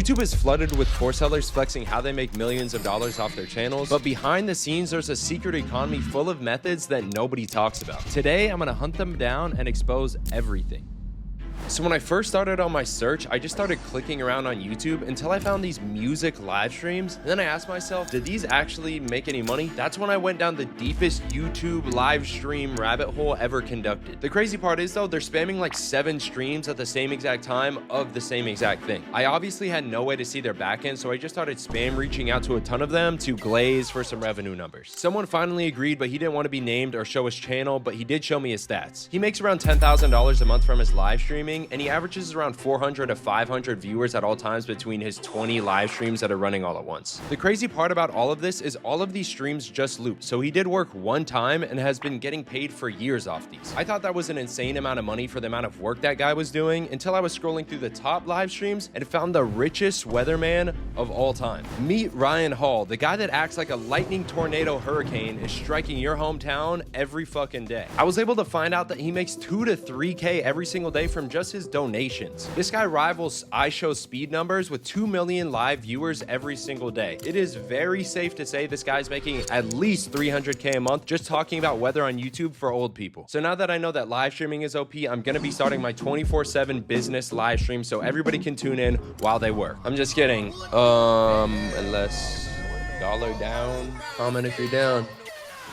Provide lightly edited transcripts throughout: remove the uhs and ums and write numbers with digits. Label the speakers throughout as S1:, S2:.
S1: YouTube is flooded with course sellers flexing how they make millions of dollars off their channels, but behind the scenes, there's a secret economy full of methods that nobody talks about. Today, I'm gonna hunt them down and expose everything. So when I first started on my search, I just started clicking around on YouTube until I found these music live streams. And then I asked myself, did these actually make any money? That's when I went down the deepest YouTube live stream rabbit hole ever conducted. The crazy part is though, they're spamming like 7 streams at the same exact time of the same exact thing. I obviously had no way to see their backend, so I just started spam reaching out to a ton of them to glaze for some revenue numbers. Someone finally agreed, but he didn't want to be named or show his channel, but he did show me his stats. He makes around $10,000 a month from his live streaming, and he averages around 400 to 500 viewers at all times between his 20 live streams that are running all at once. The crazy part about all of this is all of these streams just loop, so he did work one time and has been getting paid for years off these. I thought that was an insane amount of money for the amount of work that guy was doing until I was scrolling through the top live streams and found the richest weatherman of all time. Meet Ryan Hall, the guy that acts like a lightning tornado hurricane is striking your hometown every fucking day. I was able to find out that he makes 2 to 3K every single day from just his donations. This guy rivals iShow's speed numbers with 2 million live viewers every single day. It is very safe to say this guy's making at least 300K a month just talking about weather on YouTube for old people. So now that I know that live streaming is OP, I'm gonna be starting my 24/7 business live stream so everybody can tune in while they work. I'm just kidding. Unless dollar down, comment if you're down.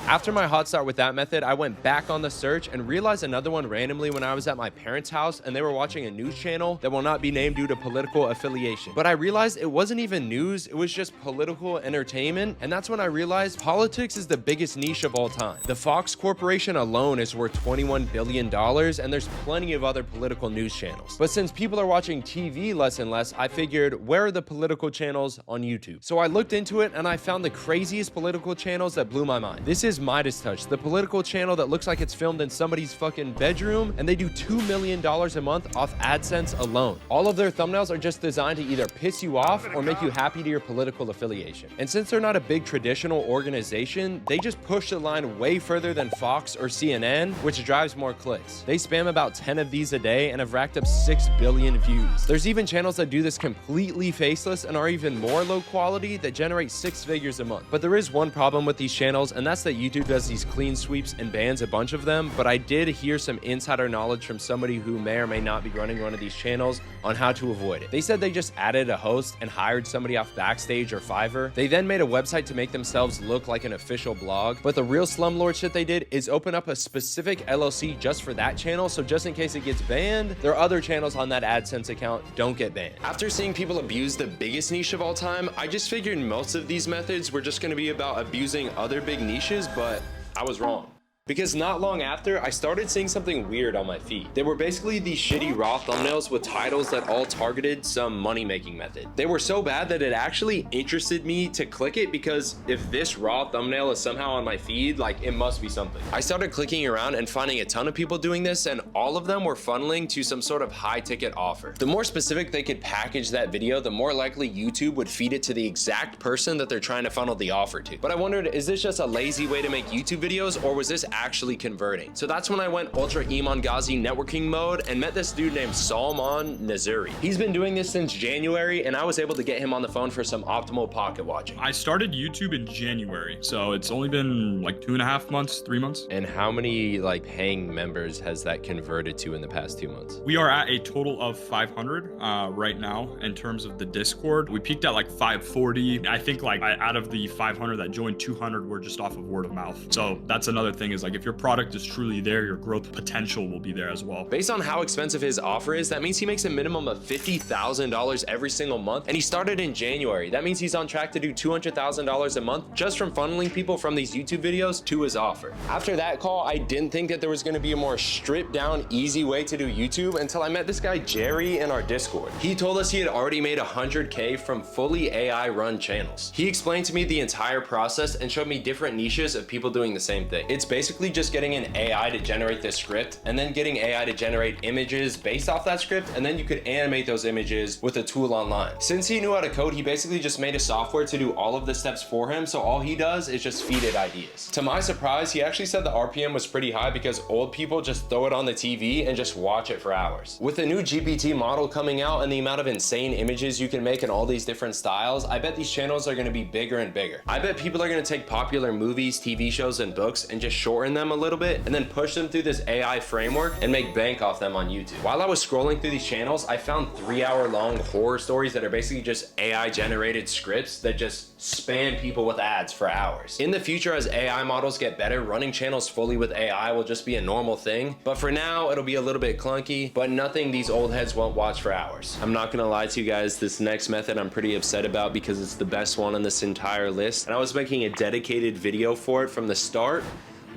S1: After my hot start with that method, I went back on the search and realized another one randomly when I was at my parents' house and they were watching a news channel that will not be named due to political affiliation. But I realized it wasn't even news, it was just political entertainment, and that's when I realized politics is the biggest niche of all time. The Fox Corporation alone is worth $21 billion, and there's plenty of other political news channels. But since people are watching TV less and less, I figured, where are the political channels on YouTube? So I looked into it and I found the craziest political channels that blew my mind. This is Midas Touch, the political channel that looks like it's filmed in somebody's fucking bedroom, and they do $2 million a month off AdSense alone. All of their thumbnails are just designed to either piss you off or make you happy to your political affiliation. And since they're not a big traditional organization, they just push the line way further than Fox or CNN, which drives more clicks. They spam about 10 of these a day and have racked up 6 billion views. There's even channels that do this completely faceless and are even more low quality that generate 6 figures a month. But there is one problem with these channels, and that's that YouTube does these clean sweeps and bans a bunch of them, but I did hear some insider knowledge from somebody who may or may not be running one of these channels on how to avoid it. They said they just added a host and hired somebody off Backstage or Fiverr. They then made a website to make themselves look like an official blog, but the real slumlord shit they did is open up a specific LLC just for that channel, so just in case it gets banned, their other channels on that AdSense account don't get banned. After seeing people abuse the biggest niche of all time, I just figured most of these methods were just going to be about abusing other big niches, but I was wrong. Because not long after, I started seeing something weird on my feed. They were basically these shitty raw thumbnails with titles that all targeted some money-making method. They were so bad that it actually interested me to click it, because if this raw thumbnail is somehow on my feed, like, it must be something. I started clicking around and finding a ton of people doing this, and all of them were funneling to some sort of high-ticket offer. The more specific they could package that video, the more likely YouTube would feed it to the exact person that they're trying to funnel the offer to. But I wondered, is this just a lazy way to make YouTube videos, or was this actually converting? So that's when I went Ultra Iman Ghazi networking mode and met this dude named Salman Naziri. He's been doing this since January, and I was able to get him on the phone for some optimal pocket watching.
S2: I started YouTube in January, so it's only been like 2.5 months, 3 months.
S1: And how many like paying members has that converted to in the past 2 months?
S2: We are at a total of 500 right now. In terms of the Discord, we peaked at like 540. I think like out of the 500 that joined, 200 were just off of word of mouth. So that's another thing, is like, if your product is truly there, your growth potential will be there as well.
S1: Based on how expensive his offer is, that means he makes a minimum of $50,000 every single month, and he started in January. That means he's on track to do $200,000 a month just from funneling people from these YouTube videos to his offer. After that call, I didn't think that there was going to be a more stripped down, easy way to do YouTube until I met this guy Jerry in our Discord. He told us he had already made 100K from fully AI run channels. He explained to me the entire process and showed me different niches of people doing the same thing. It's basically basically just getting an AI to generate this script and then getting AI to generate images based off that script, and then you could animate those images with a tool online. Since he knew how to code, he basically just made a software to do all of the steps for him, so all he does is just feed it ideas. To my surprise, he actually said the RPM was pretty high because old people just throw it on the TV and just watch it for hours. With the new GPT model coming out and the amount of insane images you can make in all these different styles, I bet these channels are going to be bigger and bigger. I bet people are going to take popular movies, TV shows, and books and just shorten them a little bit and then push them through this AI framework and make bank off them on YouTube. While I was scrolling through these channels, I found 3-hour-long horror stories that are basically just AI generated scripts that just spam people with ads for hours. In the future, as AI models get better, running channels fully with AI will just be a normal thing, but for now it'll be a little bit clunky, but nothing these old heads won't watch for hours. I'm not gonna lie to you guys, this next method I'm pretty upset about because it's the best one on this entire list, and I was making a dedicated video for it from the start,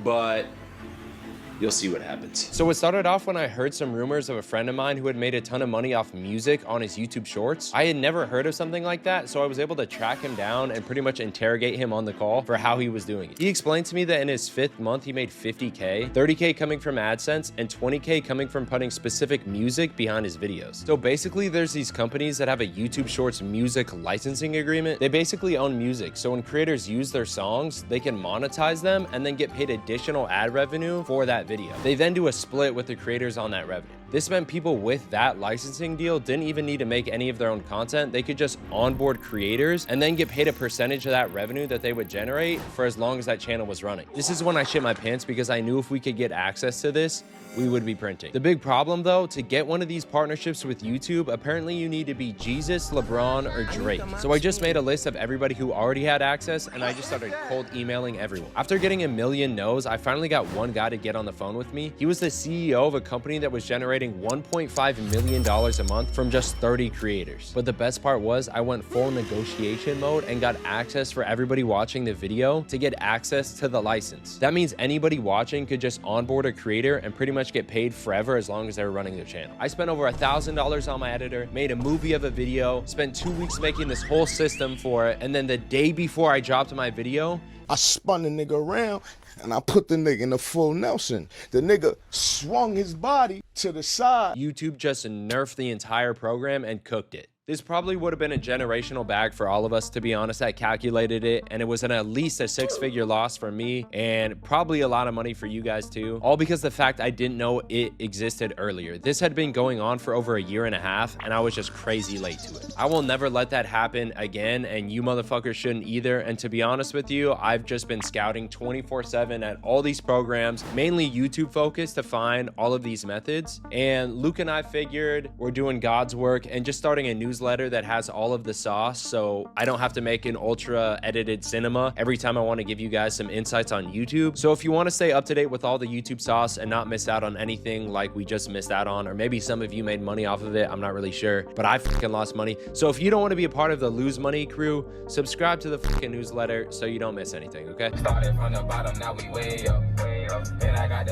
S1: but you'll see what happens. So it started off when I heard some rumors of a friend of mine who had made a ton of money off music on his YouTube shorts. I had never heard of something like that, so I was able to track him down and pretty much interrogate him on the call for how he was doing it. He explained to me that in his 5th month, he made 50K, 30K coming from AdSense, and 20K coming from putting specific music behind his videos. So basically, there's these companies that have a YouTube Shorts music licensing agreement. They basically own music, so when creators use their songs, they can monetize them and then get paid additional ad revenue for that video. They then do a split with the creators on that revenue. This meant people with that licensing deal didn't even need to make any of their own content. They could just onboard creators and then get paid a percentage of that revenue that they would generate for as long as that channel was running. This is when I shit my pants because I knew if we could get access to this, we would be printing. The big problem though, to get one of these partnerships with YouTube, apparently you need to be Jesus, LeBron, or Drake. So I just made a list of everybody who already had access and I just started cold emailing everyone. After getting a million no's, I finally got one guy to get on the phone with me. He was the CEO of a company that was generating $1.5 million a month from just 30 creators. But the best part was I went full negotiation mode and got access for everybody watching the video to get access to the license. That means anybody watching could just onboard a creator and pretty much get paid forever as long as they're running their channel. I spent over $1,000 on my editor, made a movie of a video, spent 2 weeks making this whole system for it, and then the day before I dropped my video,
S3: I spun the nigga around and I put the nigga in a full Nelson. The nigga swung his body to the side.
S1: YouTube just nerfed the entire program and cooked it. This probably would have been a generational bag for all of us, to be honest. I calculated it, and it was at least a 6-figure loss for me, and probably a lot of money for you guys too, all because the fact I didn't know it existed earlier. This had been going on for over 1.5 years, and I was just crazy late to it. I will never let that happen again, and you motherfuckers shouldn't either. And to be honest with you, I've just been scouting 24/7 at all these programs, mainly YouTube focused, to find all of these methods. And Luke and I figured we're doing God's work and just starting a newsletter that has all of the sauce, so I don't have to make an ultra edited cinema every time I want to give you guys some insights on YouTube. So if you want to stay up to date with all the YouTube sauce and not miss out on anything like we just missed out on, or maybe some of you made money off of it, I'm not really sure, but I fucking lost money. So if you don't want to be a part of the lose money crew, subscribe to the fucking newsletter so you don't miss anything, okay?
S4: Started from the bottom, now we way up, way up. And I got the